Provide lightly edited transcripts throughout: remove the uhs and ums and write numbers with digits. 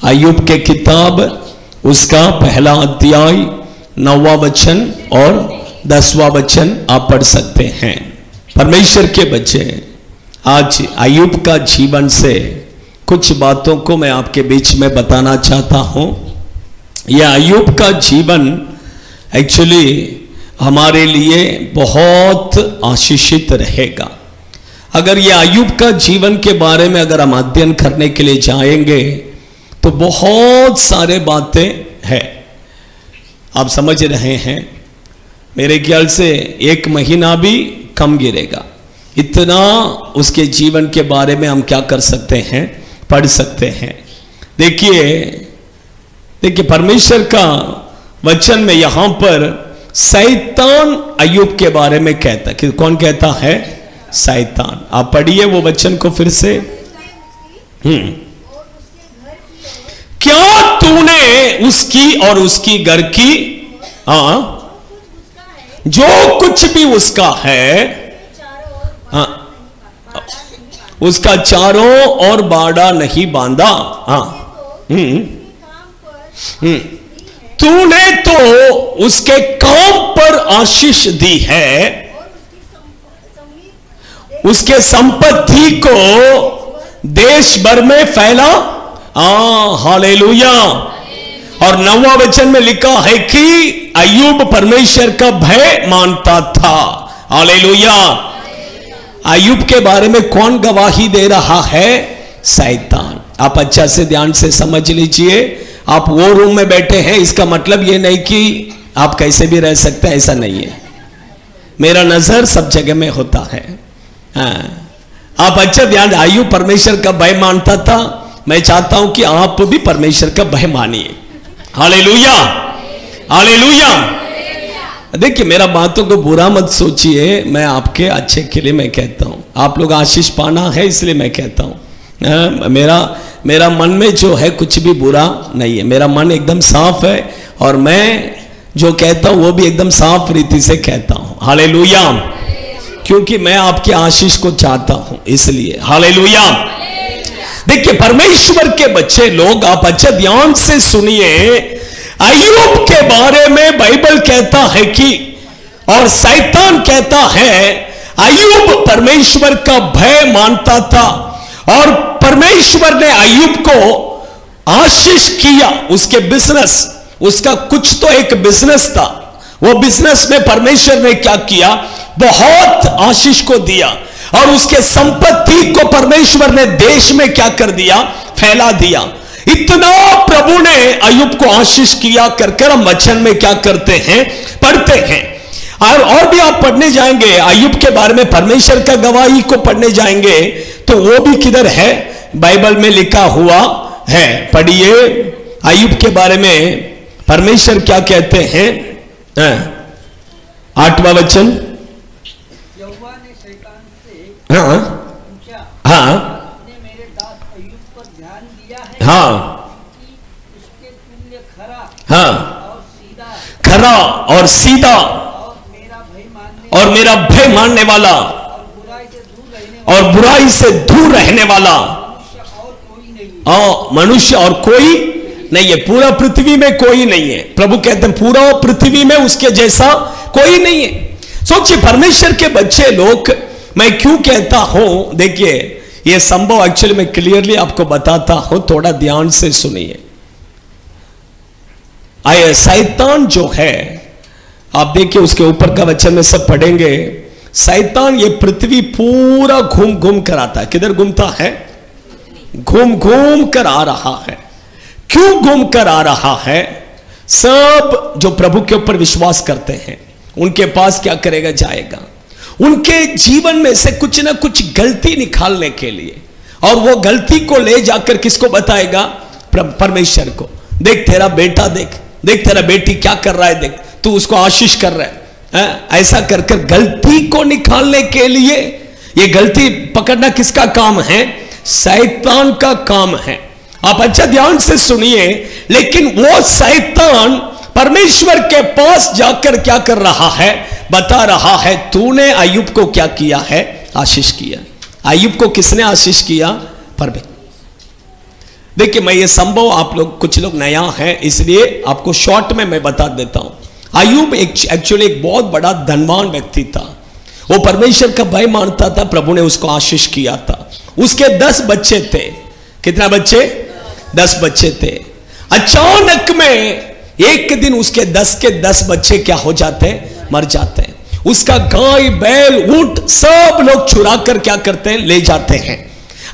अय्यूब के किताब उसका पहला अध्याय 9वां वचन और 10वां वचन आप पढ़ सकते हैं। परमेश्वर के बच्चे, आज अय्यूब का जीवन से कुछ बातों को मैं आपके बीच में बताना चाहता हूं। यह अय्यूब का जीवन एक्चुअली हमारे लिए बहुत आशीषित रहेगा। अगर ये अय्यूब का जीवन के बारे में अगर हम अध्ययन करने के लिए जाएंगे तो बहुत सारे बातें हैं। आप समझ रहे हैं, मेरे ख्याल से 1 महीना भी कम गिरेगा, इतना उसके जीवन के बारे में हम क्या कर सकते हैं, पढ़ सकते हैं। देखिए परमेश्वर का वचन में यहां पर शैतान अय्यूब के बारे में कहता है कि कौन कहता है? शैतान। आप पढ़िए वो वचन को फिर से। क्या तूने उसकी और उसकी घर की, जो कुछ भी उसका है, उसका चारों और बाड़ा नहीं बांधा। तूने तो उसके काम पर आशीष दी है, उसके संपत्ति को देश भर में फैला। हालेलुया। और 9वां वचन में लिखा है कि अय्यूब परमेश्वर का भय मानता था। हालेलुया। अय्यूब के बारे में कौन गवाही दे रहा है? शैतान। आप अच्छा से ध्यान से समझ लीजिए। आप वो रूम में बैठे हैं, इसका मतलब ये नहीं कि आप कैसे भी रह सकते हैं, ऐसा नहीं है। मेरा नजर सब जगह में होता है। आप अच्छा ध्यान। अय्यूब परमेश्वर का भय मानता था। मैं चाहता हूं कि आप भी परमेश्वर का भय मानिए। Hallelujah, hallelujah. देखिए, मेरा बातों को बुरा मत सोचिए, मैं आपके अच्छे के लिए मैं कहता हूं। आप लोग आशीष पाना है इसलिए मैं कहता हूं। मेरा मन में जो है कुछ भी बुरा नहीं है। मेरा मन एकदम साफ है और मैं जो कहता हूं वो भी एकदम साफ रीति से कहता हूं। हालेलुया। क्योंकि मैं आपके आशीष को चाहता हूं, इसलिए। हालेलुया। देखिए, परमेश्वर के बच्चे लोग, आप अच्छा ध्यान से सुनिए। अय्यूब के बारे में बाइबल कहता है कि, और शैतान कहता है, अय्यूब परमेश्वर का भय मानता था और परमेश्वर ने अय्यूब को आशीष किया। उसके बिजनेस, उसका कुछ तो एक बिजनेस था, वो बिजनेस में परमेश्वर ने क्या किया? बहुत आशीष को दिया। और उसके संपत्ति को परमेश्वर ने देश में क्या कर दिया? फैला दिया। इतना प्रभु ने अय्यूब को आशीष किया कर हम वचन में क्या करते हैं? पढ़ते हैं। और भी आप पढ़ने जाएंगे अय्यूब के बारे में, परमेश्वर का गवाही को पढ़ने जाएंगे तो वो भी किधर है? बाइबल में लिखा हुआ है। पढ़िए अय्यूब के बारे में परमेश्वर क्या कहते हैं। 8वां वचन। हाँ हाँ, मेरे दास अय्यूब पर ध्यान दिया है। हाँ, कि उसके तुल्य खरा और सीधा और मेरा भय मानने वाला और बुराई से दूर रहने वाला मनुष्य और कोई नहीं है। पूरा पृथ्वी में कोई नहीं है। प्रभु कहते हैं पूरा पृथ्वी में उसके जैसा कोई नहीं है। सोचिए, परमेश्वर के बच्चे लोग, मैं क्यों कहता हूं, देखिए यह संभव एक्चुअली मैं क्लियरली आपको बताता हूं, थोड़ा ध्यान से सुनिए। शैतान जो है, आप देखिए उसके ऊपर का वचन में सब पढ़ेंगे। शैतान ये पृथ्वी पूरा घूम घूम कर आता है। किधर घूमता है? घूम घूम कर आ रहा है। क्यों घूम कर आ रहा है? सब जो प्रभु के ऊपर विश्वास करते हैं उनके पास क्या करेगा? जाएगा। उनके जीवन में से कुछ ना कुछ गलती निकालने के लिए, और वो गलती को ले जाकर किसको बताएगा? परमेश्वर को। देख तेरा बेटा, देख तेरा बेटी क्या कर रहा है, देख तू उसको आशीष कर रहा है। ऐसा कर कर गलती को निकालने के लिए, ये गलती पकड़ना किसका काम है? शैतान का काम है। आप अच्छा ध्यान से सुनिए। लेकिन वो शैतान परमेश्वर के पास जाकर क्या कर रहा है? बता रहा है तूने अय्यूब को क्या किया है? आशीष किया। अय्यूब को किसने आशीष किया? परमेश्वर। देखिए, मैं ये संभव आप लोग कुछ लोग नया है, इसलिए आपको शॉर्ट में मैं बता देता हूं। अय्यूब एक्चुअली एक बहुत बड़ा धनवान व्यक्ति था। वो परमेश्वर का भय मानता था, प्रभु ने उसको आशीष किया था। उसके 10 बच्चे थे। कितना बच्चे? 10 बच्चे थे। अचानक में एक दिन उसके 10 के 10 बच्चे क्या हो जाते हैं? मर जाते हैं। उसका गाय, बैल, ऊंट सब लोग चुरा कर क्या करते हैं? ले जाते हैं।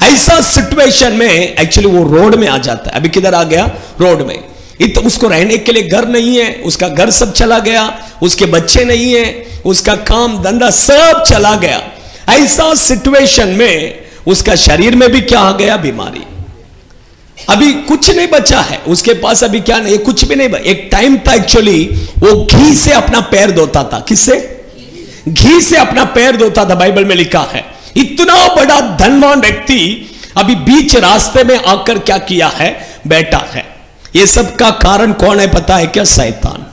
ऐसा सिचुएशन में एक्चुअली वो रोड में आ जाता है। अभी किधर आ गया? रोड में। उसको रहने के लिए घर नहीं है, उसका घर सब चला गया, उसके बच्चे नहीं है, उसका काम धंधा सब चला गया। ऐसा सिचुएशन में उसका शरीर में भी क्या आ गया? बीमारी। अभी कुछ नहीं बचा है उसके पास, अभी क्या नहीं, कुछ भी नहीं। एक टाइम था एक्चुअली वो घी से अपना पैर धोता था। किससे? घी से अपना पैर धोता था, बाइबल में लिखा है। इतना बड़ा धनवान व्यक्ति अभी बीच रास्ते में आकर क्या किया है? बैठा है। ये सब का कारण कौन है पता है क्या? शैतान।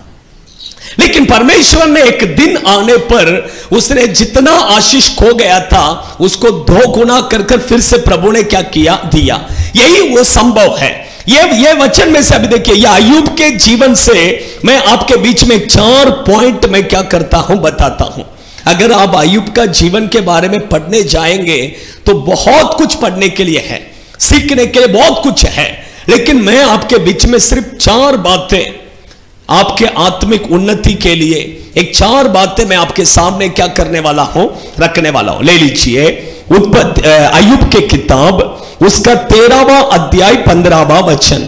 लेकिन परमेश्वर ने एक दिन आने पर उसने जितना आशीष खो गया था उसको 2 गुना कर फिर से प्रभु ने क्या किया? दिया। यही वो संभव है। ये वचन में से अभी देखिए, ये अय्यूब के जीवन से मैं आपके बीच में 4 पॉइंट में क्या करता हूं? बताता हूं। अगर आप अय्यूब का जीवन के बारे में पढ़ने जाएंगे तो बहुत कुछ पढ़ने के लिए है, सीखने के लिए बहुत कुछ है। लेकिन मैं आपके बीच में सिर्फ 4 बातें आपके आत्मिक उन्नति के लिए, एक 4 बातें मैं आपके सामने क्या करने वाला हूं? रखने वाला हूं। ले लीजिए अय्यूब के किताब, उसका 13वां अध्याय 15वां वचन।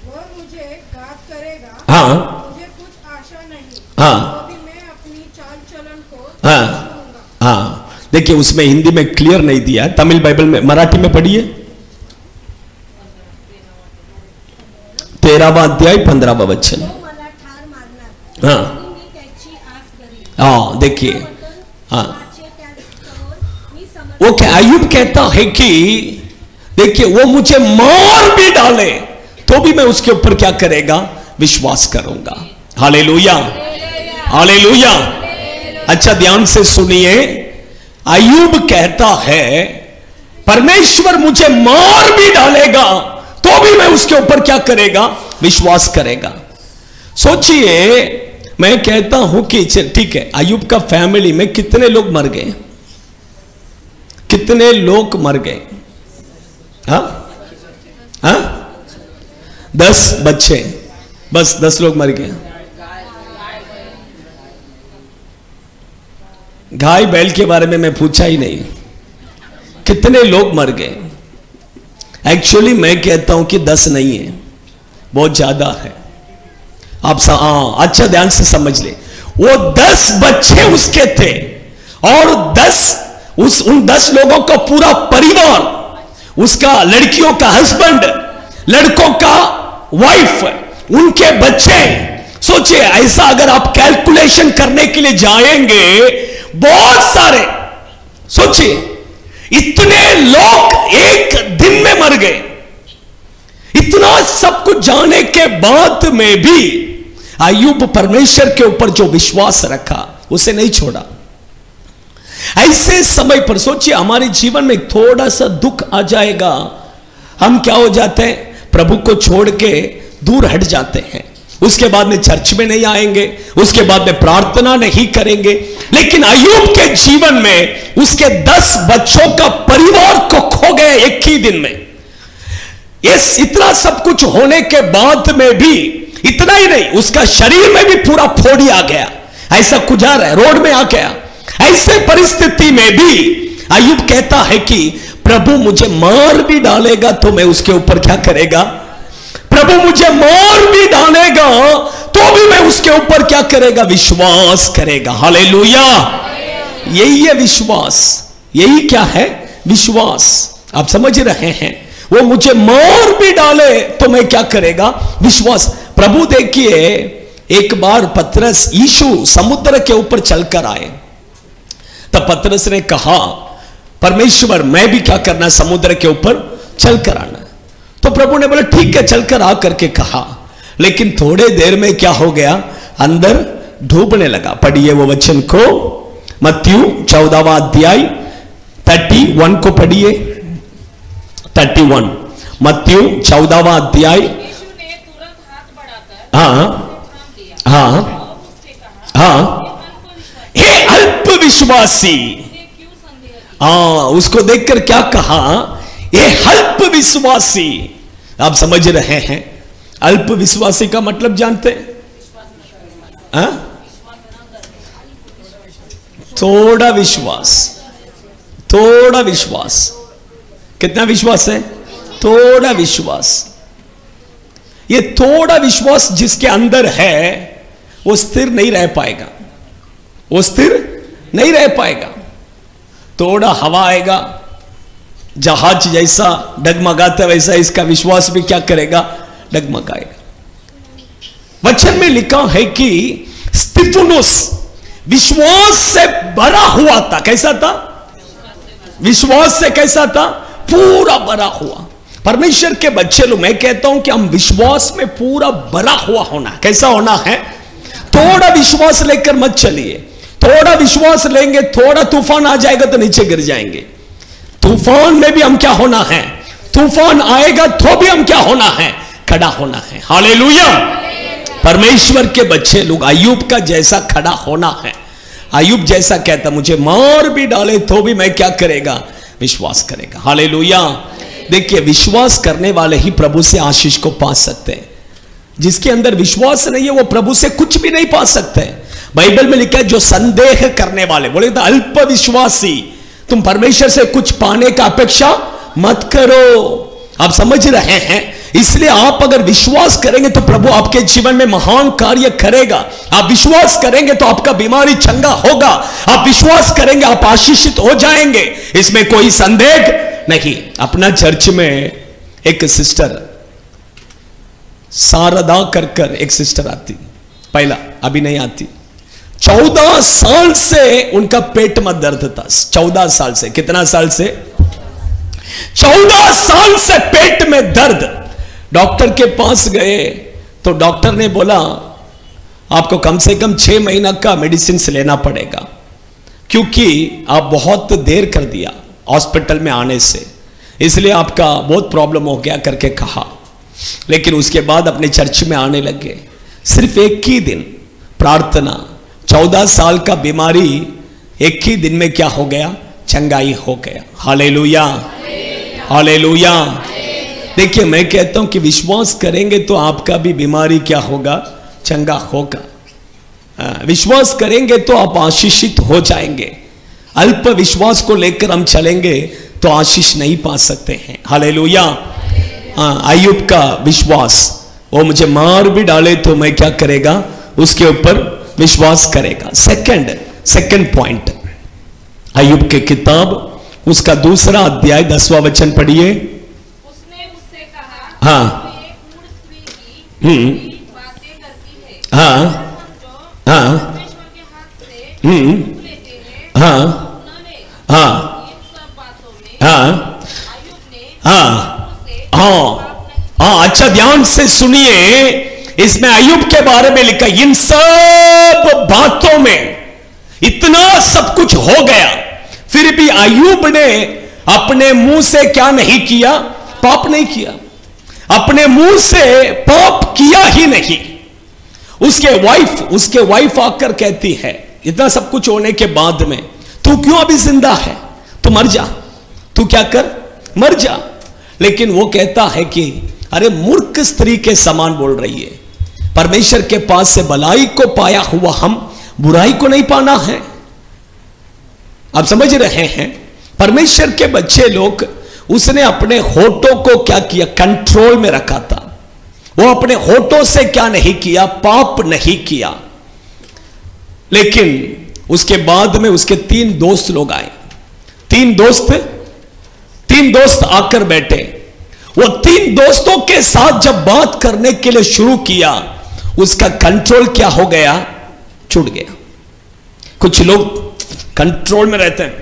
वो मुझे घात करेगा, हाँ, मुझे कुछ आशा नहीं, हाँ, तो भी मैं अपनी चाल चलन को हाँ, छोड़ूंगा। हाँ। देखिए, उसमें हिंदी में क्लियर नहीं दिया, तमिल बाइबल में, मराठी में पढ़िए। 13वां अध्याय 15वां वचन। मला ठार मारणार, हाँ, आणि मी त्याची आस करीन। हाँ, देखिए, हाँ, माझे त्याचवर मी समर्थ वो क्या अय्यूब कहता है कि देखिए, वो मुझे मार भी डाले तो भी मैं उसके ऊपर क्या करेगा? विश्वास करूंगा। Hallelujah, hallelujah. अच्छा, ध्यान से सुनिए। अय्यूब कहता है परमेश्वर मुझे मार भी डालेगा तो भी मैं उसके ऊपर क्या करेगा? विश्वास करेगा। सोचिए, मैं कहता हूं कि ठीक है, अय्यूब का फैमिली में कितने लोग मर गए? कितने लोग मर गए? हाँ, हाँ, 10 बच्चे, बस 10 लोग मर गए। गाय बैल के बारे में मैं पूछा ही नहीं, कितने लोग मर गए? एक्चुअली मैं कहता हूं कि 10 नहीं है, बहुत ज्यादा है। आप अच्छा ध्यान से समझ ले। वो 10 बच्चे उसके थे और उन 10 लोगों का पूरा परिवार, उसका लड़कियों का हस्बैंड, लड़कों का वाइफ, उनके बच्चे। सोचिए, ऐसा अगर आप कैलकुलेशन करने के लिए जाएंगे, बहुत सारे, सोचिए, इतने लोग एक दिन में मर गए। इतना सब कुछ जाने के बाद में भी अय्यूब परमेश्वर के ऊपर जो विश्वास रखा, उसे नहीं छोड़ा। ऐसे समय पर सोचिए, हमारे जीवन में थोड़ा सा दुख आ जाएगा, हम क्या हो जाते हैं? प्रभु को छोड़ के दूर हट जाते हैं। उसके बाद में चर्च में नहीं आएंगे, उसके बाद में प्रार्थना नहीं करेंगे। लेकिन अय्यूब के जीवन में उसके 10 बच्चों का परिवार को खो गए एक ही दिन में। इतना सब कुछ होने के बाद में भी, इतना ही नहीं, उसका शरीर में भी पूरा फोड़ी आ गया। ऐसा गुजार है, रोड में आ गया। ऐसे परिस्थिति में भी अय्यूब कहता है कि प्रभु मुझे मार भी डालेगा तो मैं उसके ऊपर क्या करेगा? प्रभु मुझे मार भी डालेगा तो भी मैं उसके ऊपर क्या करेगा? विश्वास करेगा। हालेलुया। यही है विश्वास। यही क्या है? विश्वास। आप समझ रहे हैं? वो मुझे मार भी डाले तो मैं क्या करेगा? विश्वास। प्रभु देखिए, एक बार पतरस, यीशु समुद्र के ऊपर चलकर आए, तब पतरस ने कहा, परमेश्वर मैं भी क्या करना? समुद्र के ऊपर चलकर आना। तो प्रभु ने बोला ठीक है, चलकर आ करके कहा। लेकिन थोड़े देर में क्या हो गया? अंदर डूबने लगा। पढ़िए वो वचन को, मत्ती 14वां अध्याय 31 को पढ़िए। 31 मत्ती 14वां अध्याय। यीशु ने तुरंत हाथ बढ़ाकर हाँ थाम लिया हाँ और उससे कहा, हाँ, "हे अल्प विश्वासी, हे अल्प विश्वासी। ने क्यों संदेह किया?" हाँ, उसको देखकर क्या कहा? ये अल्प विश्वासी। आप समझ रहे हैं? अल्प विश्वासी का मतलब जानते हैं? हाँ? थोड़ा विश्वास, थोड़ा विश्वास। कितना विश्वास है? थोड़ा विश्वास। ये थोड़ा विश्वास जिसके अंदर है वो स्थिर नहीं रह पाएगा, वो स्थिर नहीं रह पाएगा। थोड़ा हवा आएगा, जहाज जैसा डगमगाता वैसा इसका विश्वास भी क्या करेगा? डगमगाएगा। वचन में लिखा है कि स्तिफनुस विश्वास से भरा हुआ था। कैसा था? विश्वास से कैसा था? पूरा भरा हुआ। परमेश्वर के बच्चे लोग, मैं कहता हूं कि हम विश्वास में पूरा भरा हुआ होना। कैसा होना है? थोड़ा विश्वास लेकर मत चलिए। थोड़ा विश्वास लेंगे, थोड़ा तूफान आ जाएगा तो नीचे गिर जाएंगे। तूफान में भी हम क्या होना है? तूफान आएगा तो भी हम क्या होना है? खड़ा होना है। हालेलुया। परमेश्वर के बच्चे लोग अय्यूब का जैसा खड़ा होना है। अय्यूब जैसा कहता, मुझे मार भी डाले तो भी मैं क्या करेगा? विश्वास करेगा। हालेलुया। देखिए, विश्वास करने वाले ही प्रभु से आशीष को पा सकते हैं। जिसके अंदर विश्वास नहीं है वो प्रभु से कुछ भी नहीं पा सकते। बाइबल में लिखा है, जो संदेह करने वाले, बोले तो अल्प विश्वासी, तुम परमेश्वर से कुछ पाने का अपेक्षा मत करो। आप समझ रहे हैं? इसलिए आप अगर विश्वास करेंगे तो प्रभु आपके जीवन में महान कार्य करेगा। आप विश्वास करेंगे तो आपका बीमारी चंगा होगा। आप विश्वास करेंगे आप आशीषित हो जाएंगे, इसमें कोई संदेह नहीं। अपना चर्च में एक सिस्टर शारदा कर एक सिस्टर आती, पहला, अभी नहीं आती। 14 साल से उनका पेट में दर्द था। 14 साल से। कितना साल से? 14 साल से पेट में दर्द। डॉक्टर के पास गए तो डॉक्टर ने बोला आपको कम से कम 6 महीना का मेडिसिन लेना पड़ेगा, क्योंकि आप बहुत देर कर दिया हॉस्पिटल में आने से, इसलिए आपका बहुत प्रॉब्लम हो गया करके कहा। लेकिन उसके बाद अपने चर्च में आने लगे। सिर्फ एक ही दिन प्रार्थना, 14 साल का बीमारी एक ही दिन में क्या हो गया? चंगाई हो गया। Hallelujah, hallelujah. देखिए, मैं कहता हूं कि विश्वास करेंगे तो आपका भी बीमारी क्या होगा? चंगा होगा। विश्वास करेंगे तो आप आशीषित हो जाएंगे। अल्प विश्वास को लेकर हम चलेंगे तो आशीष नहीं पा सकते हैं। हालेलुया। अय्यूब का विश्वास, वो मुझे मार भी डाले तो मैं क्या करेगा? उसके ऊपर विश्वास करेगा। सेकंड पॉइंट, अय्यूब के किताब उसका 2 अध्याय 10वां वचन पढ़िए। उसने उससे कहा, हाँ, "तू एक मूढ़ स्त्री की बातें करती है। हाँ, हम जो हाँ, परमेश्वर के हाथ से छू लेते हैं, हाँ, उन्होंने हाँ, इन सब बातों में हाँ, अय्यूब ने हाँ, उसे हाँ, पाप नहीं हाँ। अच्छा, ध्यान से सुनिए, इसमें अय्यूब के बारे में लिखा, इन सब बातों में इतना सब कुछ हो गया, फिर भी अय्यूब ने अपने मुंह से क्या नहीं किया? पाप नहीं किया। अपने मुंह से पाप किया ही नहीं। उसके वाइफ आकर कहती है, इतना सब कुछ होने के बाद में तू क्यों अभी जिंदा है? तू मर जा, तू क्या कर? मर जा। लेकिन वो कहता है कि अरे मूर्ख स्त्री के समान बोल रही है। परमेश्वर के पास से भलाई को पाया हुआ हम बुराई को नहीं पाना है। आप समझ रहे हैं? परमेश्वर के बच्चे लोग, उसने अपने होठों को क्या किया? कंट्रोल में रखा था। वो अपने होठों से क्या नहीं किया? पाप नहीं किया। लेकिन उसके बाद में उसके 3 दोस्त लोग आए। 3 दोस्त आकर बैठे। वो 3 दोस्तों के साथ जब बात करने के लिए शुरू किया, उसका कंट्रोल क्या हो गया? छूट गया। कुछ लोग कंट्रोल में रहते हैं,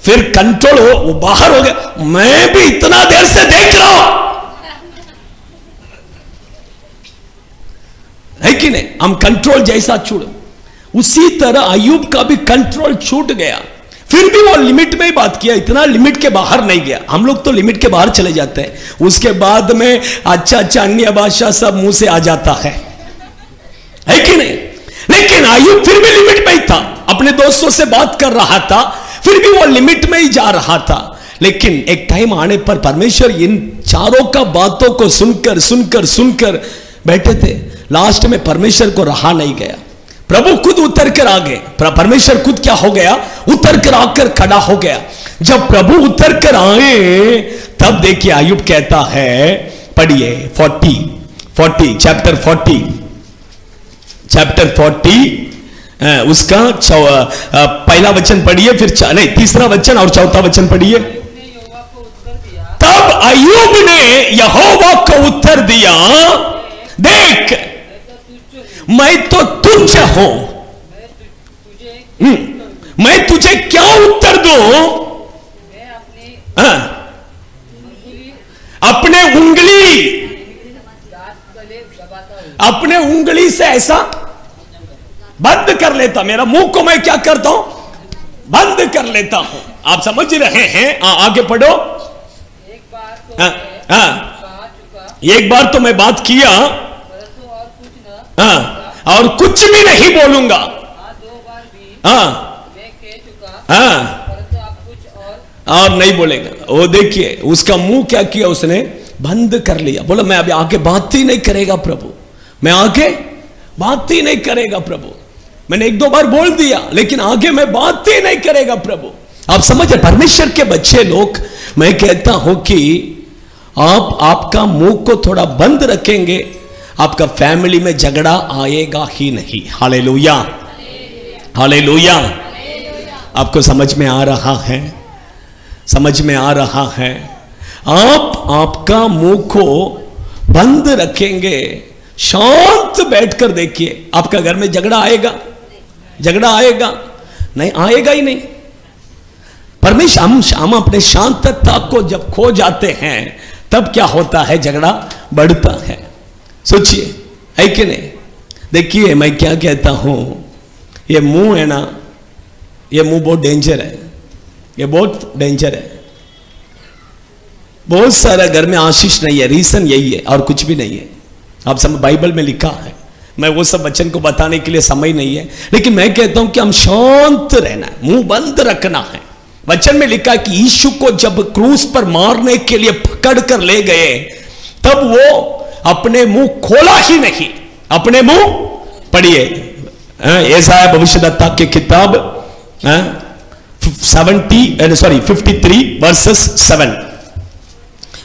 फिर कंट्रोल हो, वो बाहर हो गया। मैं भी इतना देर से देख रहा हूं, है कि नहीं? हम कंट्रोल जैसा छूट, उसी तरह अय्यूब का भी कंट्रोल छूट गया। फिर भी वो लिमिट में ही बात किया, इतना लिमिट के बाहर नहीं गया। हम लोग तो लिमिट के बाहर चले जाते हैं, उसके बाद में अच्छा अच्छा अन्य भाषा सब मुंह से आ जाता है कि नहीं? लेकिन अय्यूब फिर भी लिमिट में ही था, अपने दोस्तों से बात कर रहा था, फिर भी वो लिमिट में ही जा रहा था। लेकिन एक टाइम आने पर परमेश्वर इन चारों का बातों को सुनकर सुनकर सुनकर बैठे थे। लास्ट में परमेश्वर को रहा नहीं गया, प्रभु खुद उतर कर आ गए। परमेश्वर खुद क्या हो गया? उतर कर आकर खड़ा हो गया। जब प्रभु उतर कर आए तब देखिए अय्यूब कहता है, पढ़िए 40 चैप्टर 40 उसका पहला वचन पढ़िए, फिर नहीं तीसरा वचन और चौथा वचन पढ़िए। तब अय्यूब ने यहोवा को उत्तर दिया, देख मैं तो तुझ हूं, मैं तुझे क्या उत्तर दूं? अपने उंगली से ऐसा बंद कर लेता, मेरा मुंह को मैं क्या करता हूं? बंद कर लेता हूं। आप समझ रहे हैं? आगे पढ़ो। एक बार तो मैं बात किया, और कुछ भी नहीं बोलूंगा। और नहीं बोलेगा। वो देखिए उसका मुंह क्या किया, उसने बंद कर लिया। बोला मैं अभी आगे बात ही नहीं करेगा प्रभु, मैं आगे बात ही नहीं करेगा प्रभु। मैंने एक दो बार बोल दिया लेकिन आगे मैं बात ही नहीं करेगा प्रभु। आप समझे? परमेश्वर के बच्चे लोग, मैं कहता हूं कि आप आपका मुंह को थोड़ा बंद रखेंगे, आपका फैमिली में झगड़ा आएगा ही नहीं। Hallelujah, hallelujah. आपको समझ में आ रहा है? समझ में आ रहा है? आप आपका मुंह को बंद रखेंगे, शांत बैठकर देखिए, आपका घर में झगड़ा आएगा? झगड़ा आएगा? नहीं, आएगा ही नहीं। परमेश्वर हम अपने शांतता को जब खो जाते हैं तब क्या होता है? झगड़ा बढ़ता है। सोचिए, है कि नहीं? देखिए मैं क्या कहता हूं, ये मुंह है ना, ये मुंह बहुत डेंजर है, ये बहुत डेंजर है। बहुत सारा घर में आशीष नहीं है, रीजन यही है और कुछ भी नहीं है। आप सब बाइबल में लिखा है, मैं वो सब वचन को बताने के लिए समय नहीं है, लेकिन मैं कहता हूं कि हम शांत रहना है, मुंह बंद रखना है। वचन में लिखा कि यीशु को जब क्रूस पर मारने के लिए पकड़ कर ले गए तब वो अपने मुंह खोला ही नहीं। अपने मुंह पढ़िए, यशायाह भविष्यद्वक्ता की किताब 53 वर्सेस 7।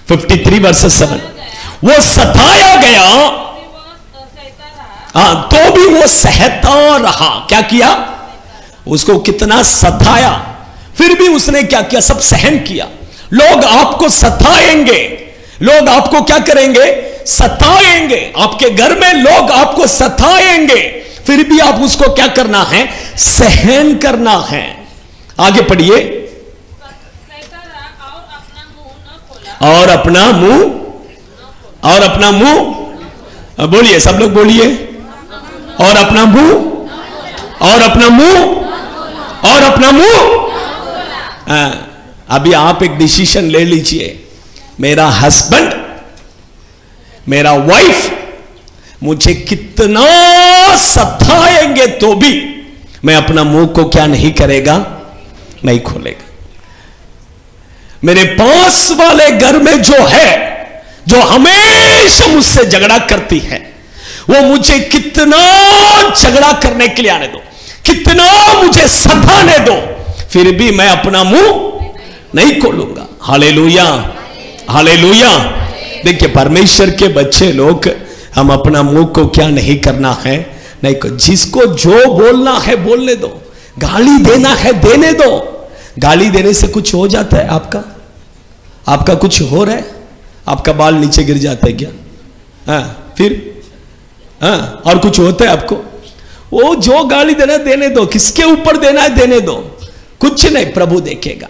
53 वर्सेस 7। वो सताया गया, तो भी वो सहता रहा। क्या किया? उसको कितना सताया, फिर भी उसने क्या किया? सब सहन किया। लोग आपको सताएंगे, लोग आपको क्या करेंगे? सताएंगे। आपके घर में लोग आपको सताएंगे, फिर भी आप उसको क्या करना है? सहन करना है। आगे पढ़िए। और अपना मुंह बोलिए, सब लोग बोलिए। और अपना मुंह, और अपना मुंह, और अपना मुंह। अभी आप एक डिसीजन ले लीजिए, मेरा हस्बैंड, मेरा वाइफ मुझे कितना सताएंगे तो भी मैं अपना मुंह को क्या नहीं करेगा? नहीं खोलेगा। मेरे पास वाले घर में जो है, जो हमेशा मुझसे झगड़ा करती है, वो मुझे कितना झगड़ा करने के लिए आने दो, कितना मुझे सताने दो, फिर भी मैं अपना मुंह नहीं खोलूंगा। Hallelujah, hallelujah. देखिए परमेश्वर के बच्चे लोग, हम अपना मुंह को क्या नहीं करना है? नहीं, जिसको जो बोलना है बोलने दो, गाली देना है देने दो। गाली देने से कुछ हो जाता है आपका? आपका कुछ हो रहा है? आपका बाल नीचे गिर जाता है क्या? फिर और कुछ होता है आपको? वो जो गाली देना देने दो, किसके ऊपर देना है देने दो, कुछ नहीं, प्रभु देखेगा।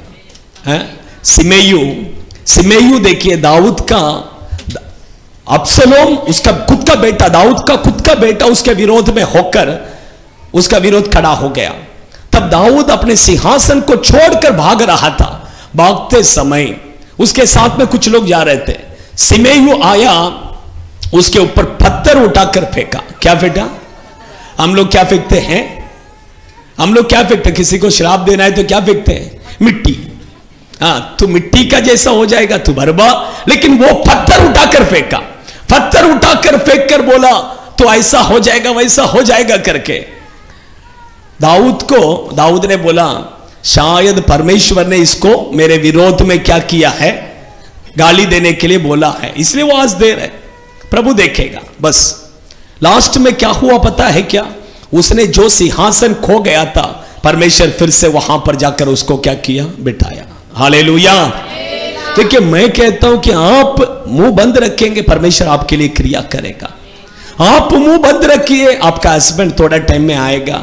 सिमेयू देखिए, दाऊद का, अब्सलोम उसका खुद का बेटा, दाऊद का खुद का बेटा उसके विरोध में होकर उसका विरोध खड़ा हो गया। तब दाऊद अपने सिंहासन को छोड़कर भाग रहा था। भागते समय उसके साथ में कुछ लोग जा रहे थे। सिमेयू आया, उसके ऊपर पत्थर उठाकर फेंका। क्या फेंका? हम लोग क्या फेंकते हैं? हम लोग क्या फेंकते? किसी को श्राप देना है तो क्या फेंकते हैं? मिट्टी। हाँ, तू मिट्टी का जैसा हो जाएगा, तू बर्बाद। लेकिन वो पत्थर उठाकर फेंका, पत्थर उठाकर फेंक कर बोला तो ऐसा हो जाएगा, वैसा हो जाएगा करके। दाऊद ने बोला शायद परमेश्वर ने इसको मेरे विरोध में क्या किया है, गाली देने के लिए बोला है, इसलिए वो आज दे रहे। प्रभु देखेगा। बस लास्ट में क्या हुआ पता है क्या? उसने जो सिंहासन खो गया था, परमेश्वर फिर से वहां पर जाकर उसको क्या किया? बिठाया। हालेलुया। देखिए, मैं कहता हूं कि आप मुंह बंद रखेंगे, परमेश्वर आपके लिए क्रिया करेगा। आप मुंह बंद रखिए, आपका हस्बैंड थोड़ा टाइम में आएगा,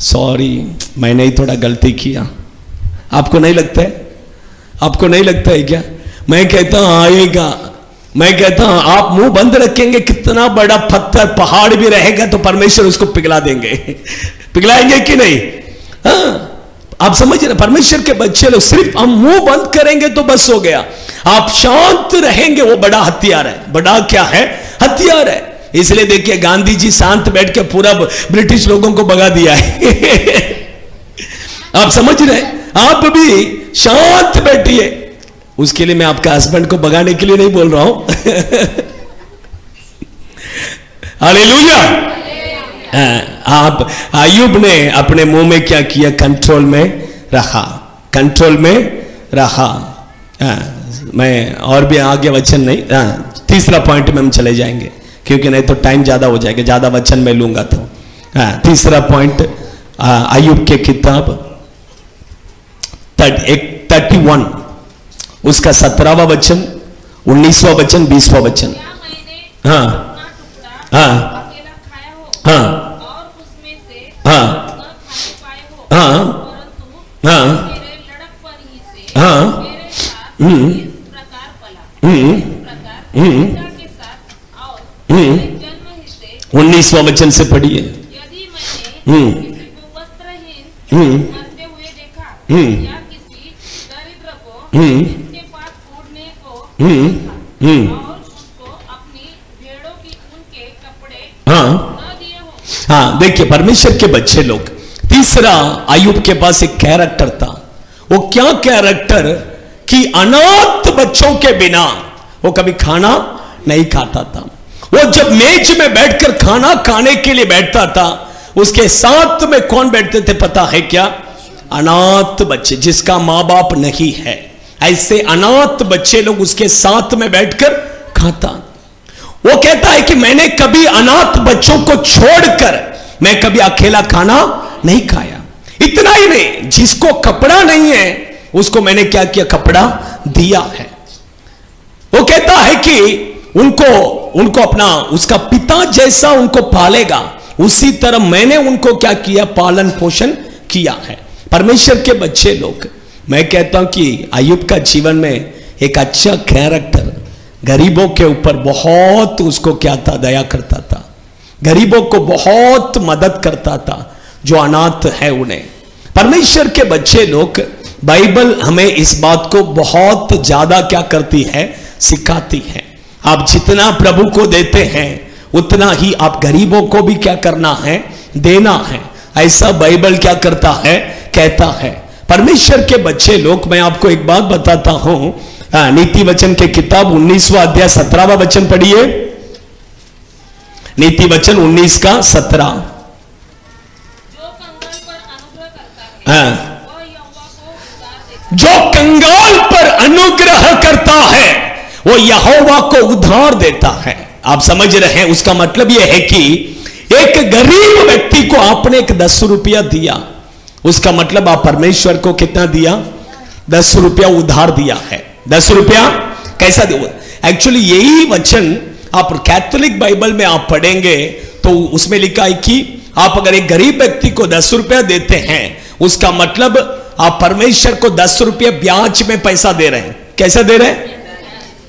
सॉरी मैंने ही थोड़ा गलती किया। आपको नहीं लगता है? आपको नहीं लगता है क्या? मैं कहता हूं आएगा। मैं कहता हूं आप मुंह बंद रखेंगे, कितना बड़ा पत्थर पहाड़ भी रहेगा तो परमेश्वर उसको पिघला देंगे। पिघलाएंगे कि नहीं? हाँ, आप समझ रहे? परमेश्वर के बच्चे लोग सिर्फ हम मुंह बंद करेंगे तो बस हो गया। आप शांत रहेंगे, वो बड़ा हथियार है। बड़ा क्या है? हथियार है। इसलिए देखिए, गांधी जी शांत बैठ के पूरा ब्रिटिश लोगों को भगा दिया है। आप समझ रहे? आप भी शांत बैठिए। उसके लिए मैं आपका हस्बैंड को भगाने के लिए नहीं बोल रहा हूं। हालेलुया। आप अय्यूब ने अपने मुंह में क्या किया? कंट्रोल में रखा, कंट्रोल में रखा। मैं और भी आगे वचन नहीं, तीसरा पॉइंट में हम चले जाएंगे क्योंकि नहीं तो टाइम ज्यादा हो जाएगा, ज्यादा वचन में लूंगा तो। तीसरा पॉइंट अय्यूब के किताब 31 उसका 17वां वचन, 19वां वचन, 20वां वचन। हाँ हाँ हाँ हाँ हाँ हाँ हाँ 19वां वचन से पढ़िए। यदि मैंने किसी को वस्त्रहीन मरते हुए देखा या किसी दरिद्र को उसके पास ओढ़ने को और उसको अपनी भेड़ों की ऊन के कपड़े न दिए हो। हाँ, देखिए परमेश्वर के बच्चे लोग, तीसरा अय्यूब के पास एक कैरेक्टर था। वो क्या कैरेक्टर कि अनाथ बच्चों के बिना वो कभी खाना नहीं खाता था। वो जब मेज में बैठकर खाना खाने के लिए बैठता था, उसके साथ में कौन बैठते थे पता है क्या? अनाथ बच्चे, जिसका माँ बाप नहीं है। ऐसे अनाथ बच्चे लोग उसके साथ में बैठकर खाता। वो कहता है कि मैंने कभी अनाथ बच्चों को छोड़कर मैं कभी अकेला खाना नहीं खाया। इतना ही नहीं, जिसको कपड़ा नहीं है उसको मैंने क्या किया? कपड़ा दिया है। वो कहता है कि उनको अपना उसका पिता जैसा उनको पालेगा, उसी तरह मैंने उनको क्या किया? पालन पोषण किया है। परमेश्वर के बच्चे लोग, मैं कहता हूं कि अय्यूब का जीवन में एक अच्छा कैरेक्टर, गरीबों के ऊपर बहुत उसको क्या था? दया करता था। गरीबों को बहुत मदद करता था, जो अनाथ है उन्हें। परमेश्वर के बच्चे लोग, बाइबल हमें इस बात को बहुत ज्यादा क्या करती है? सिखाती है। आप जितना प्रभु को देते हैं उतना ही आप गरीबों को भी क्या करना है? देना है। ऐसा बाइबल क्या करता है? कहता है। परमेश्वर के बच्चे लोग, मैं आपको एक बात बताता हूं, नीति वचन के किताब 19वां अध्याय 17वां वचन पढ़िए। नीति वचन 19 का 17। जो कंगाल पर अनुग्रह करता है वो यहोवा को उधार देता है। आप समझ रहे हैं? उसका मतलब यह है कि एक गरीब व्यक्ति को आपने एक 10 रुपया दिया, उसका मतलब आप परमेश्वर को कितना दिया? 10 रुपया उधार दिया है। 10 रुपया कैसा दिया? एक्चुअली यही वचन आप कैथोलिक बाइबल में आप पढ़ेंगे तो उसमें लिखा है कि आप अगर एक गरीब व्यक्ति को 10 रुपया देते हैं, उसका मतलब आप परमेश्वर को 10 रुपया ब्याज में पैसा दे रहे हैं। कैसा दे रहे हैं?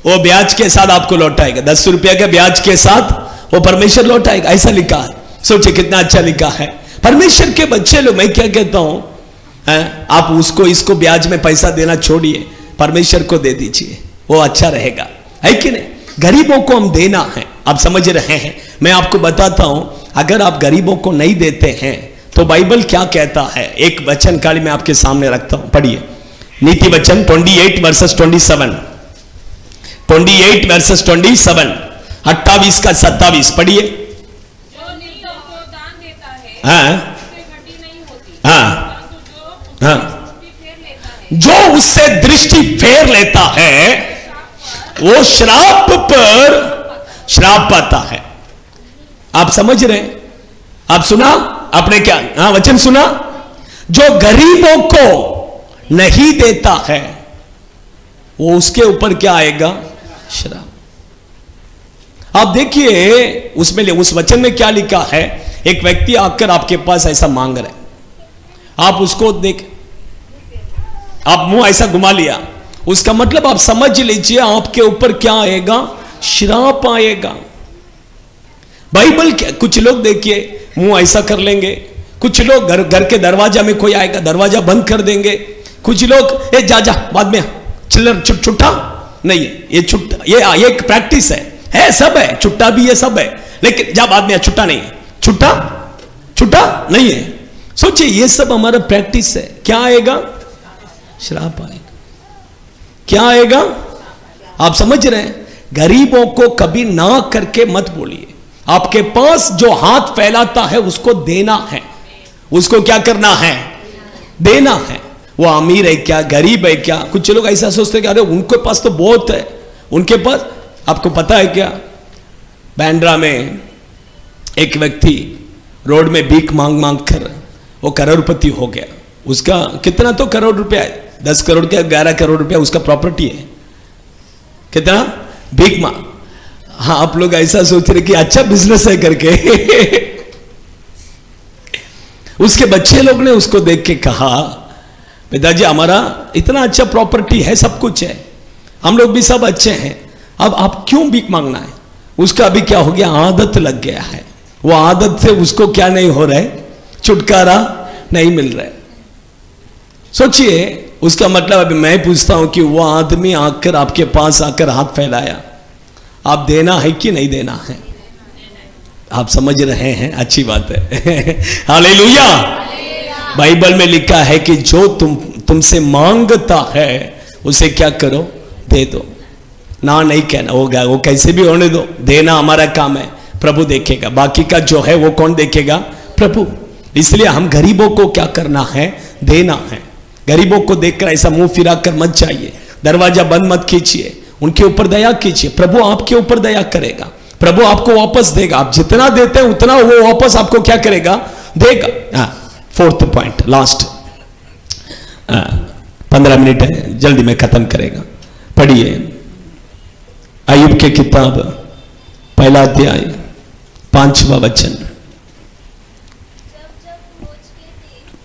वो ब्याज के साथ आपको लौटाएगा। 10 रुपया के ब्याज के साथ वो परमेश्वर लौटाएगा। ऐसा लिखा है। सोचिए कितना अच्छा लिखा है। परमेश्वर के बच्चे लोग, मैं क्या कहता हूं, आप उसको इसको ब्याज में पैसा देना छोड़िए, परमेश्वर को दे दीजिए, वो अच्छा रहेगा, है कि नहीं? गरीबों को हम देना है, आप समझ रहे हैं? मैं आपको बताता हूं, अगर आप गरीबों को नहीं देते हैं तो बाइबल क्या कहता है, एक वचन काली मैं आपके सामने रखता हूं, पढ़िए। नीति वचन 28 वर्सेस 27, 28 वर्सेस 27, 28 का 27 पढ़िए। जो निर्धन को दान देता है हाँ उससे घटी नहीं होती, हाँ परंतु हाँ, जो उससे दृष्टि फेर लेता है वो श्राप पर श्राप पाता है। आप समझ रहे हैं? आप सुना आपने क्या? हाँ, वचन सुना। जो गरीबों को नहीं देता है वो उसके ऊपर क्या आएगा? श्राप। आप देखिए उसमें, उस वचन में क्या लिखा है, एक व्यक्ति आकर आपके पास ऐसा मांग रहा है, आप उसको देख, आप मुंह ऐसा घुमा लिया, उसका मतलब आप समझ लीजिए आपके ऊपर क्या आएगा? श्राप आएगा। बाइबल क्या, कुछ लोग देखिए मुंह ऐसा कर लेंगे, कुछ लोग घर के दरवाजा में कोई आएगा दरवाजा बंद कर देंगे, कुछ लोग ए जा बाद में चिल्लर छुट्टा नहीं है, ये छुट्टा ये एक प्रैक्टिस है सब है, छुट्टा भी है सब है, लेकिन जा बाद में छुट्टा नहीं है, छुट्टा नहीं है। सोचिए ये सब हमारा प्रैक्टिस है, क्या आएगा? श्राप आएगा। क्या आएगा? आप समझ रहे हैं? गरीबों को कभी ना करके मत बोलिए। आपके पास जो हाथ फैलाता है उसको देना है, उसको क्या करना है? देना है। वो अमीर है क्या, गरीब है क्या? कुछ लोग ऐसा सोचते हैं कि अरे उनके पास तो बहुत है, उनके पास। आपको पता है क्या, बांद्रा में एक व्यक्ति रोड में भीख मांग मांग कर वो करोड़पति हो गया। उसका कितना तो करोड़ रुपया है, 10 करोड़ के 11 करोड़ रुपया उसका प्रॉपर्टी है। कितना? भीख मांग। हाँ, आप लोग ऐसा सोच रहे कि अच्छा बिजनेस है करके। उसके बच्चे लोग ने उसको देख के कहा, पिताजी हमारा इतना अच्छा प्रॉपर्टी है, सब कुछ है, हम लोग भी सब अच्छे हैं, अब आप क्यों भीख मांगना है? उसका अभी क्या हो गया? आदत लग गया है। वो आदत से उसको क्या नहीं हो रहा है? छुटकारा नहीं मिल रहा है। सोचिए, उसका मतलब अभी मैं पूछता हूं कि वो आदमी आकर आपके पास आकर हाथ फैलाया, आप देना है कि नहीं देना है? आप समझ रहे हैं? अच्छी बात है। हालेलुया। बाइबल में लिखा है कि जो तुमसे मांगता है उसे क्या करो? दे दो। ना नहीं कहना होगा, वो कैसे भी होने दो, देना हमारा काम है, प्रभु देखेगा। बाकी का जो है वो कौन देखेगा? प्रभु। इसलिए हम गरीबों को क्या करना है? देना है। गरीबों को देखकर ऐसा मुंह फिरा कर मत जाइए, दरवाजा बंद मत कीजिए, उनके ऊपर दया कीजिए। प्रभु आपके ऊपर दया करेगा, प्रभु आपको वापस देगा। आप जितना देते हैं उतना वो वापस आपको क्या करेगा? देगा। 4th पॉइंट, लास्ट 15 मिनट है, जल्दी में खत्म करेगा। पढ़िए अय्यूब के किताब 1 अध्याय 5वां वचन।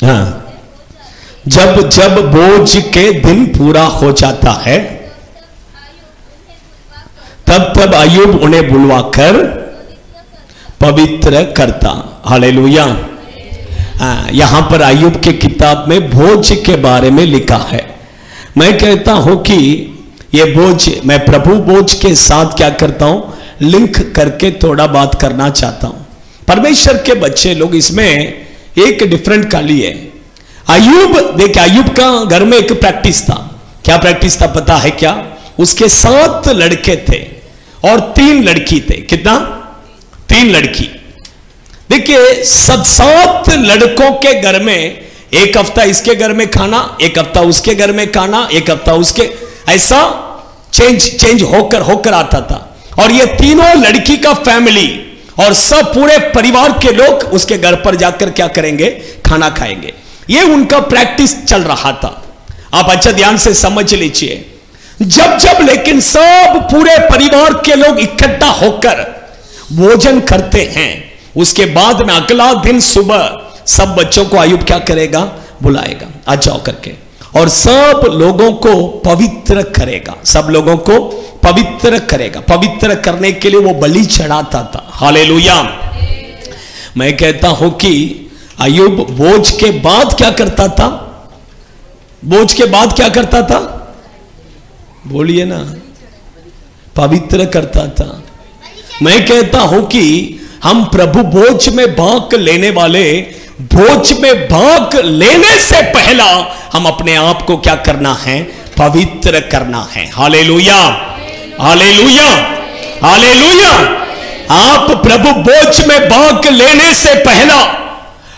हाँ, जब जब बोझ के दिन पूरा हो जाता है तब तब अय्यूब उन्हें बुलवाकर पवित्र करता। हालेलुया। यहां पर अय्यूब के किताब में बोझ के बारे में लिखा है। मैं कहता हूं कि ये बोझ, मैं प्रभु बोझ के साथ क्या करता हूं? लिंक करके थोड़ा बात करना चाहता हूं। परमेश्वर के बच्चे लोग, इसमें एक डिफरेंट काली है। अय्यूब, देखिए अय्यूब का घर में एक प्रैक्टिस था। क्या प्रैक्टिस था पता है क्या? उसके 7 लड़के थे और 3 लड़की थे। कितना? 3 लड़की। देखिए सब 7 लड़कों के घर में एक हफ्ता इसके घर में खाना, एक हफ्ता उसके घर में खाना, एक हफ्ता उसके, ऐसा चेंज होकर आता था। और ये तीनों लड़की का फैमिली और सब पूरे परिवार के लोग उसके घर पर जाकर क्या करेंगे? खाना खाएंगे। ये उनका प्रैक्टिस चल रहा था। आप अच्छा ध्यान से समझ लीजिए। जब लेकिन सब पूरे परिवार के लोग इकट्ठा होकर भोजन करते हैं, उसके बाद में अगला दिन सुबह सब बच्चों को अय्यूब क्या करेगा? बुलाएगा, आ जाओ करके, और सब लोगों को पवित्र करेगा। सब लोगों को पवित्र करेगा। पवित्र करने के लिए वो बलि चढ़ाता था। हालेलुया। मैं कहता हूं कि अय्यूब बोझ के बाद क्या करता था? बोझ के बाद क्या करता था? बोलिए ना, पवित्र करता था। मैं कहता हूं कि हम प्रभु बोझ में भाग लेने वाले, बोझ में भाग लेने से पहला हम अपने आप को क्या करना है? पवित्र करना है। Hallelujah, hallelujah, hallelujah. आप प्रभु बोझ में भाग लेने से पहला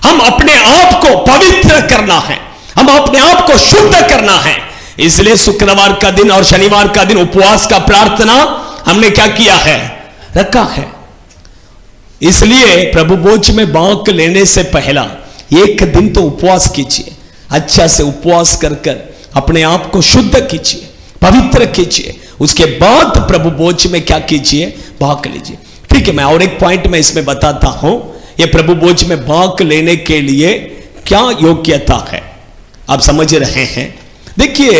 हम अपने आप को पवित्र करना है, हम अपने आप को शुद्ध करना है। इसलिए शुक्रवार का दिन और शनिवार का दिन उपवास का प्रार्थना हमने क्या किया है? रखा है। इसलिए प्रभु बोझ में भाग लेने से पहला एक दिन तो उपवास कीजिए, अच्छा से उपवास कर कर अपने आप को शुद्ध कीजिए, पवित्र कीजिए। उसके बाद प्रभु बोझ में क्या कीजिए? भाग लीजिए। ठीक है, मैं और एक पॉइंट में इसमें बताता हूं, ये प्रभु बोझ में भाग लेने के लिए क्या योग्यता है, आप समझ रहे हैं। देखिए,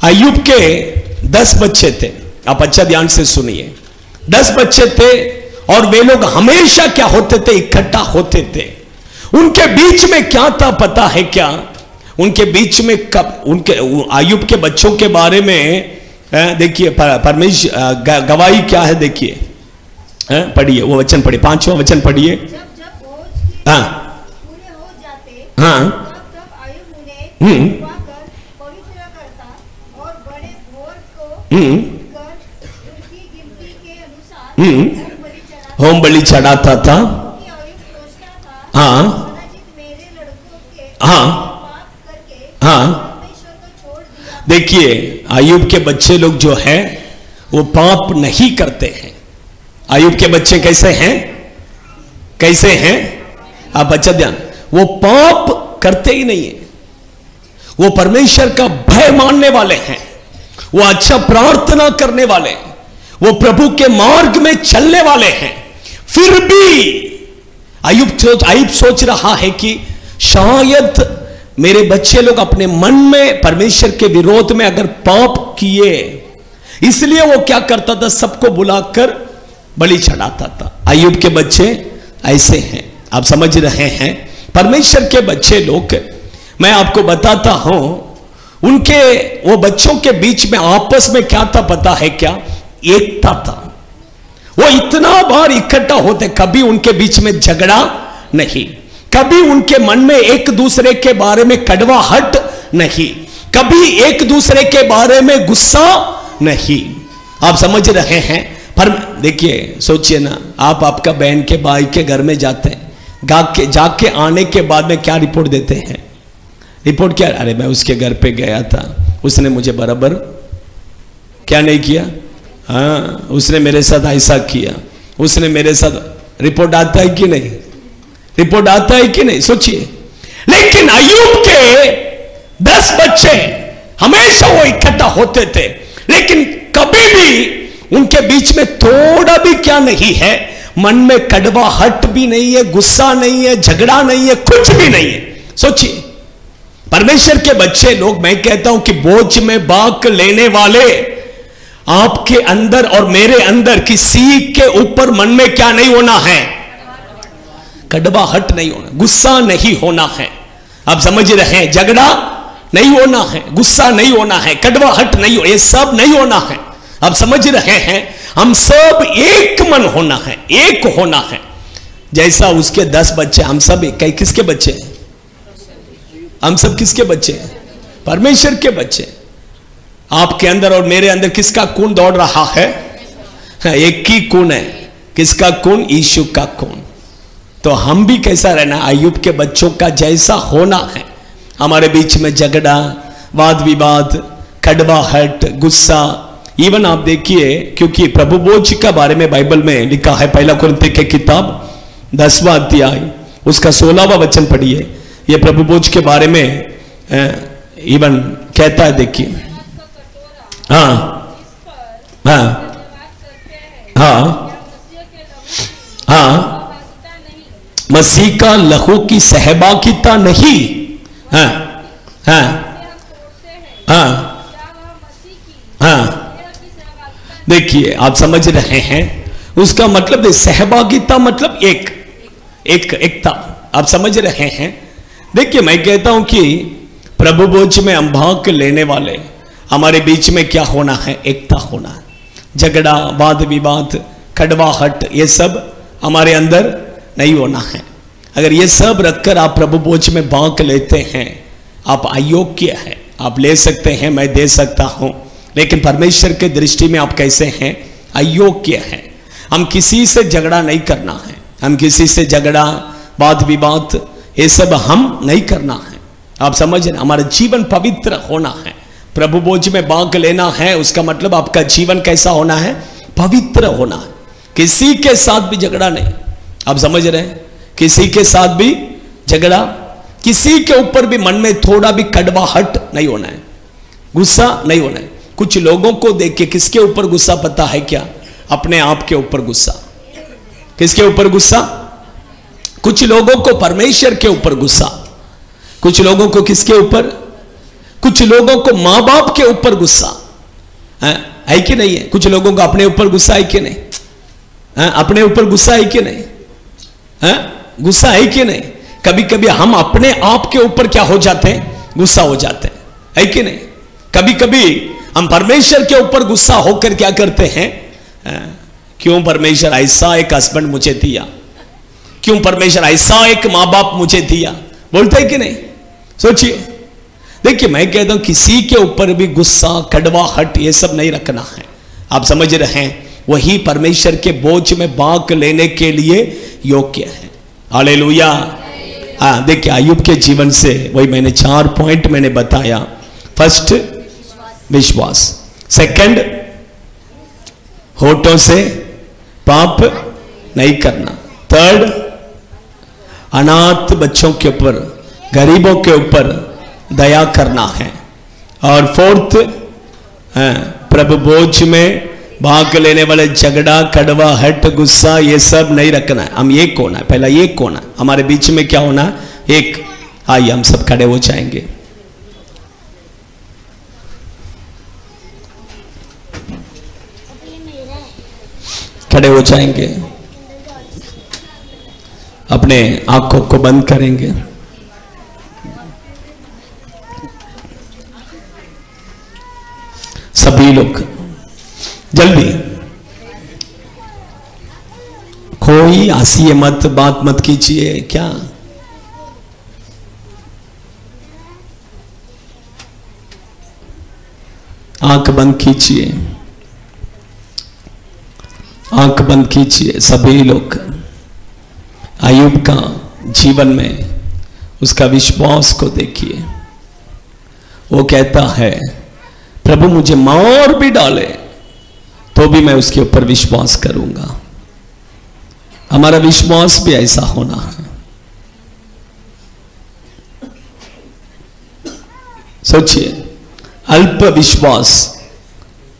अय्यूब के 10 बच्चे थे, आप अच्छा ध्यान से सुनिए। 10 बच्चे थे और वे लोग हमेशा क्या होते थे? इकट्ठा होते थे। उनके बीच में क्या था पता है क्या? उनके बीच में कब उनके अय्यूब के बच्चों के बारे में देखिए, परमेश्वर गवाही क्या है देखिए, पढ़िए वो वचन, पढ़िए 5वां वचन पढ़िए। जब बोझ के हाँ पूरे हो जाते, हाँ तब अय्यूब उन्हें छुपाकर पवित्र करता और बड़े भोर को उठकर उनकी गिनती के अनुसार होम बलि चढ़ाता था। कि अय्यूब सोचता था, हाँ कदाचित मेरे लड़कों के हाँ पाप करके हाँ। परमेश्वर को छोड़ दिया। देखिए, अय्यूब के बच्चे लोग जो हैं वो पाप नहीं करते हैं। अय्यूब के बच्चे कैसे हैं? कैसे हैं? आप अच्छा ध्यान, वो पाप करते ही नहीं है, वो परमेश्वर का भय मानने वाले हैं, वो अच्छा प्रार्थना करने वाले हैं, वो प्रभु के मार्ग में चलने वाले हैं। फिर भी अय्यूब सोच रहा है कि शायद मेरे बच्चे लोग अपने मन में परमेश्वर के विरोध में अगर पाप किए, इसलिए वो क्या करता था? सबको बुलाकर बलि चढ़ाता था। अय्यूब के बच्चे ऐसे हैं, आप समझ रहे हैं। परमेश्वर के बच्चे लोग, मैं आपको बताता हूं, उनके वो बच्चों के बीच में आपस में क्या था पता है क्या? एकता था। वो इतना बार इकट्ठा होते, कभी उनके बीच में झगड़ा नहीं, कभी उनके मन में एक दूसरे के बारे में कड़वाहट नहीं, कभी एक दूसरे के बारे में गुस्सा नहीं। आप समझ रहे हैं। पर देखिए, सोचिए ना, आप आपका बहन के भाई के घर में जाते हैं, जाके आने के बाद में क्या रिपोर्ट देते हैं? रिपोर्ट क्या? अरे मैं उसके घर पे गया था, उसने मुझे बराबर क्या नहीं किया, हाँ उसने मेरे साथ ऐसा किया, उसने मेरे साथ। रिपोर्ट आता है कि नहीं? रिपोर्ट आता है कि नहीं? सोचिए। लेकिन अय्यूब के 10 बच्चे हमेशा वो इकट्ठा होते थे, लेकिन कभी भी उनके बीच में थोड़ा भी क्या नहीं है? मन में कड़वाहट भी नहीं है, गुस्सा नहीं है, झगड़ा नहीं है, कुछ भी नहीं है। सोचिए, परमेश्वर के बच्चे लोग, मैं कहता हूं कि बोझ में भाग लेने वाले, आपके अंदर और मेरे अंदर किसी के ऊपर मन में क्या नहीं होना है? कड़वाहट नहीं होना, गुस्सा नहीं होना है। आप समझ रहे हैं? झगड़ा नहीं होना है, गुस्सा नहीं होना है, कड़वाहट नहीं हो, ये सब नहीं होना है। आप समझ रहे हैं? हम सब एक मन होना है, एक होना है। जैसा उसके 10 बच्चे, हम सब किसके बच्चे हैं? हम सब किसके बच्चे हैं? परमेश्वर के बच्चे। आपके अंदर और मेरे अंदर किसका खून दौड़ रहा है? एक ही खून है। किसका खून? यीशु का खून। तो हम भी कैसा रहना? अय्यूब के बच्चों का जैसा होना है। हमारे बीच में झगड़ा, वाद विवाद, कड़वाहट, गुस्सा, इवन आप देखिए, क्योंकि प्रभु बोझ का बारे में बाइबल में लिखा है, 1 कुरिन्थियों की किताब 10वां अध्याय उसका 16वां वचन पढ़िए। ये प्रभु बोझ के बारे में इवन कहता है, देखिए। हाँ हाँ हाँ हाँ, मसीह का लहू की सहभागिता नहीं। हाँ हाँ हाँ हाँ, देखिए आप समझ रहे हैं उसका मतलब? सहभागिता मतलब एकता। आप समझ रहे हैं? देखिए, मैं कहता हूं कि प्रभु भोज में हम भाग लेने वाले, हमारे बीच में क्या होना है? एकता होना है। झगड़ा, वाद विवाद, कड़वाहट, ये सब हमारे अंदर नहीं होना है। अगर ये सब रखकर आप प्रभु भोज में भाग लेते हैं, आप अयोग्य है। आप ले सकते हैं, मैं दे सकता हूं, लेकिन परमेश्वर के दृष्टि में आप कैसे हैं? अयोग्य है। हम किसी से झगड़ा नहीं करना है, हम किसी से झगड़ा, वाद विवाद, ये सब हम नहीं करना है। आप समझ रहे? हमारा जीवन पवित्र होना है। प्रभु भोज में भाग लेना है, उसका मतलब आपका जीवन कैसा होना है? पवित्र होना है। किसी के साथ भी झगड़ा नहीं। आप समझ रहे हैं? किसी के साथ भी झगड़ा, किसी के ऊपर भी मन में थोड़ा भी कड़वाहट नहीं होना है, गुस्सा नहीं होना है। कुछ लोगों को देख के किसके ऊपर गुस्सा पता है क्या? अपने आप के ऊपर गुस्सा। किसके ऊपर गुस्सा? कुछ लोगों को परमेश्वर के ऊपर गुस्सा, कुछ लोगों को किसके ऊपर? कुछ लोगों को मां बाप के ऊपर गुस्सा है कि नहीं है? कुछ लोगों को अपने ऊपर गुस्सा है कि नहीं? अपने ऊपर गुस्सा है कि नहीं? गुस्सा है कि नहीं? कभी कभी हम अपने आप के ऊपर क्या हो जाते हैं? गुस्सा हो जाते हैं, है कि नहीं? कभी कभी हम परमेश्वर के ऊपर गुस्सा होकर क्या करते हैं? क्यों परमेश्वर ऐसा एक हस्बैंड मुझे दिया? क्यों परमेश्वर ऐसा एक मां बाप मुझे दिया? बोलते हैं कि नहीं? सोचिए। देखिए, मैं कहता हूं किसी के ऊपर भी गुस्सा, कड़वाहट, ये सब नहीं रखना है। आप समझ रहे हैं? वही परमेश्वर के बोझ में भाग लेने के लिए योग्य है। हालेलुया। देखिए, अय्यूब के जीवन से वही मैंने 4 पॉइंट मैंने बताया। फर्स्ट, विश्वास। सेकंड, होठों से पाप नहीं करना। थर्ड, अनाथ बच्चों के ऊपर, गरीबों के ऊपर दया करना है। और फोर्थ, प्रभु भोज में भाग लेने वाले झगड़ा, कड़वाहट, गुस्सा, ये सब नहीं रखना है। हम एक होना है, पहला एक होना है। हमारे बीच में क्या होना है? एक। आइए हम सब खड़े हो जाएंगे। खड़े हो जाएंगे, अपने आंखों को बंद करेंगे। सभी लोग जल्दी, कोई हंसिए मत, बात मत कीजिए। क्या आंख बंद कीजिए, आंख बंद कीजिए। सभी लोग अय्यूब का जीवन में उसका विश्वास को देखिए। वो कहता है, प्रभु मुझे मार भी डाले तो भी मैं उसके ऊपर विश्वास करूंगा। हमारा विश्वास भी ऐसा होना है। सोचिए, अल्प विश्वास।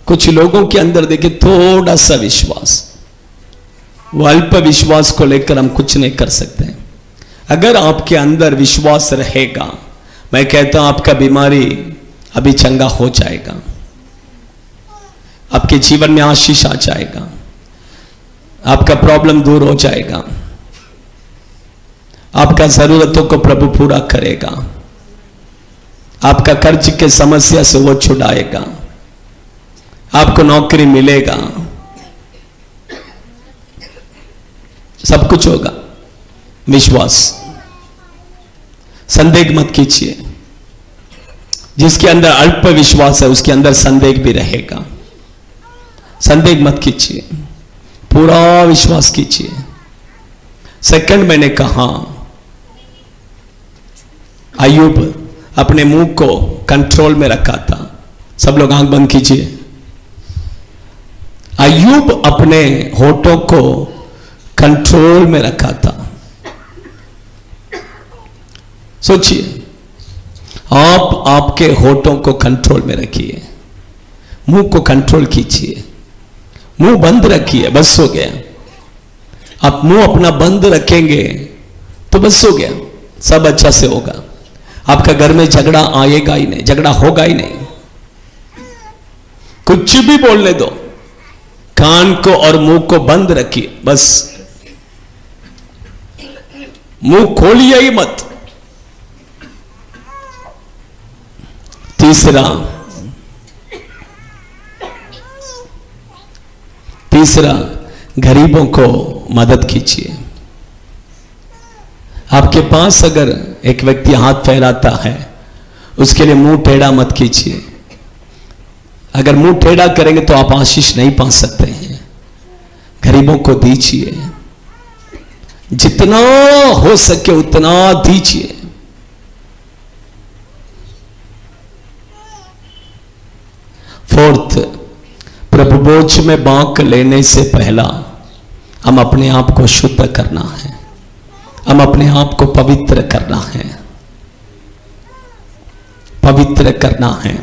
कुछ लोगों के अंदर देखिए थोड़ा सा विश्वास, वो अल्प विश्वास को लेकर हम कुछ नहीं कर सकते। अगर आपके अंदर विश्वास रहेगा, मैं कहता हूं आपका बीमारी अभी चंगा हो जाएगा, आपके जीवन में आशीष आ जाएगा, आपका प्रॉब्लम दूर हो जाएगा, आपका जरूरतों को प्रभु पूरा करेगा, आपका कर्ज के समस्या से वो छुड़ाएगा, आपको नौकरी मिलेगा, सब कुछ होगा। विश्वास, संदेह मत कीजिए। जिसके अंदर अल्प विश्वास है उसके अंदर संदेह भी रहेगा। संदेह मत कीजिए, पूरा विश्वास कीजिए। सेकंड, मैंने कहा अय्यूब अपने मुंह को कंट्रोल में रखा था। सब लोग आंख बंद कीजिए। अय्यूब अपने होठों को कंट्रोल में रखा था। सोचिए, आप आपके होठों को कंट्रोल में रखिए, मुंह को कंट्रोल कीजिए, मुंह बंद रखिए, बस हो गया। आप मुंह अपना बंद रखेंगे तो बस हो गया, सब अच्छा से होगा। आपका घर में झगड़ा आएगा ही नहीं, झगड़ा होगा ही नहीं। कुछ भी बोलने दो, कान को और मुंह को बंद रखिए, बस मुंह खोलिए ही मत। तीसरा गरीबों को मदद कीजिए। आपके पास अगर एक व्यक्ति हाथ फैलाता है, उसके लिए मुंह टेढ़ा मत कीजिए। अगर मुंह टेढ़ा करेंगे तो आप आशीष नहीं पा सकते हैं। गरीबों को दीजिए, जितना हो सके उतना दीजिए। फोर्थ, प्रभु भोज में भाग लेने से पहला हम अपने आप को शुद्ध करना है, हम अपने आप को पवित्र करना है, पवित्र करना है।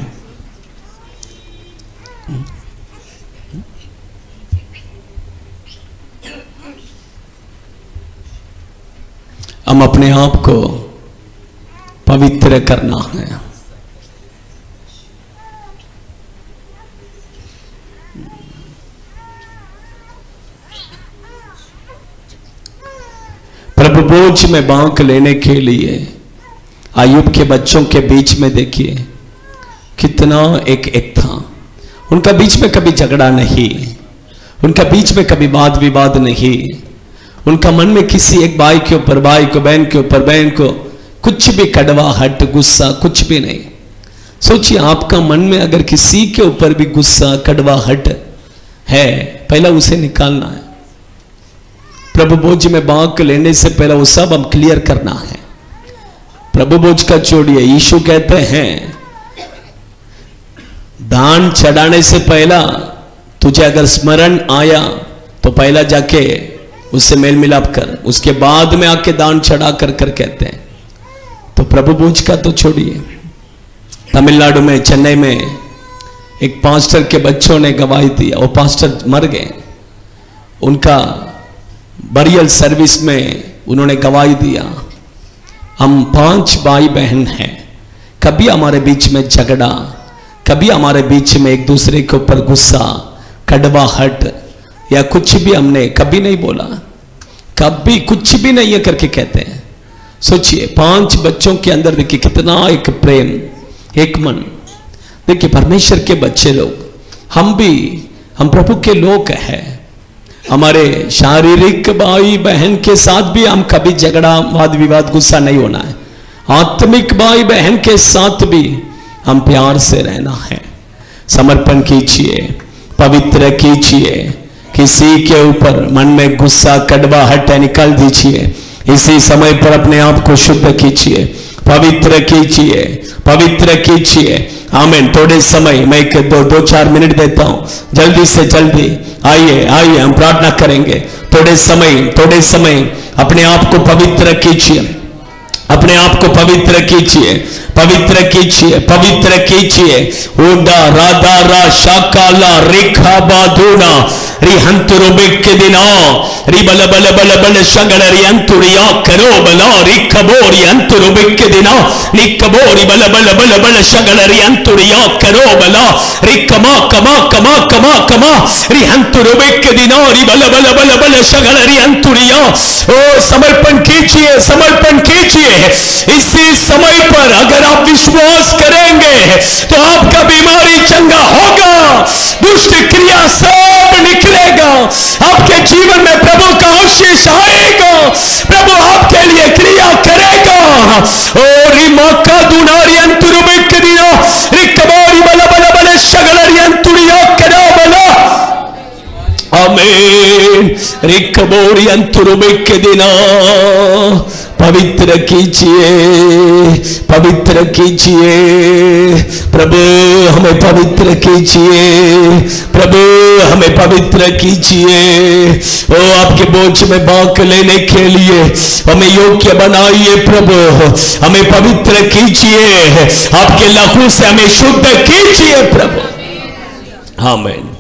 हम अपने आप को पवित्र करना है। प्रभु भोज में भाग लेने के लिए अय्यूब के बच्चों के बीच में देखिए कितना एक था। उनका बीच में कभी झगड़ा नहीं, उनका बीच में कभी वाद विवाद नहीं, उनका मन में किसी एक भाई के ऊपर भाई को, बहन के ऊपर बहन को कुछ भी कड़वाहट, गुस्सा कुछ भी नहीं। सोचिए, आपका मन में अगर किसी के ऊपर भी गुस्सा कड़वाहट है, पहला उसे निकालना है। प्रभु भोज में भाग लेने से पहले वो सब हम क्लियर करना है। प्रभु भोज का छोड़िए, यीशु कहते हैं दान चढ़ाने से पहला तुझे अगर स्मरण आया तो पहला जाके उससे मेल मिलाप कर, उसके बाद में आके दान चढ़ा कर कहते हैं। तो प्रभु भोज का तो छोड़िए, तमिलनाडु में, चेन्नई में एक पास्टर के बच्चों ने गवाही दिया। वो पास्टर मर गए, उनका बरियल सर्विस में उन्होंने गवाही दिया, हम 5 भाई बहन हैं, कभी हमारे बीच में झगड़ा, कभी हमारे बीच में एक दूसरे के ऊपर गुस्सा, कड़वाहट या कुछ भी हमने कभी नहीं बोला, कभी कुछ भी नहीं है करके कहते हैं। सोचिए, 5 बच्चों के अंदर देखिए कितना एक प्रेम, एक मन। देखिए परमेश्वर के बच्चे लोग, हम प्रभु के लोग हैं। हमारे शारीरिक भाई बहन के साथ भी हम कभी झगड़ा, वाद विवाद, गुस्सा नहीं होना है। आत्मिक भाई बहन के साथ भी हम प्यार से रहना है। समर्पण कीजिए, पवित्र कीजिए, किसी के ऊपर मन में गुस्सा, कड़वाहट निकाल दीजिए। इसी समय पर अपने आप को शुद्ध कीजिए, पवित्र कीजिए, पवित्र कीजिए। आमीन। थोड़े समय मैं 2-4 मिनट देता हूं, जल्दी से जल्दी आइए हम प्रार्थना करेंगे। थोड़े समय अपने आप को पवित्र कीजिए, अपने आप को पवित्र कीजिए, पवित्र कीजिए, पवित्र कीजिए। ओडा राधा रा शाकाला रेखा बाधुना रिहंतुरु बिक्के दिना रिबल बल बल बल शगड़ रिहंतुरिया करो बला रिकबोरी अंतुरु बिक्के दिना निकबोरी बल बल बल बल शगड़ रिहंतुरिया करो बला रिकमा कमा कमा कमा कमा रिहंतुरु बिक्के दिना रिबल बल बल बल शगड़ रिहंतुरिया। ओ समर्पण कीजिए, समर्पण कीजिए। इसी समय पर अगर आप विश्वास करेंगे तो आपका बीमारी चंगा होगा, दुष्ट क्रिया सब निकलेगा, आपके जीवन में प्रभु का आशीष आएगा, प्रभु आपके लिए क्रिया करेगा। ओ रिमा का दुनारी अंतुरुबिक दिना रिकबारी बला बला बला शगलरी अंतुरिया करा बला। आमीन। रिकबोरी अंतुरुबिक दिना पवित्र कीजिए, पवित्र कीजिए। प्रभु हमें पवित्र कीजिए, प्रभु हमें पवित्र कीजिए। ओ आपके बोझ में भाग लेने के लिए हमें योग्य बनाइए प्रभु, हमें पवित्र कीजिए, आपके लहू से हमें शुद्ध कीजिए प्रभु। आमीन।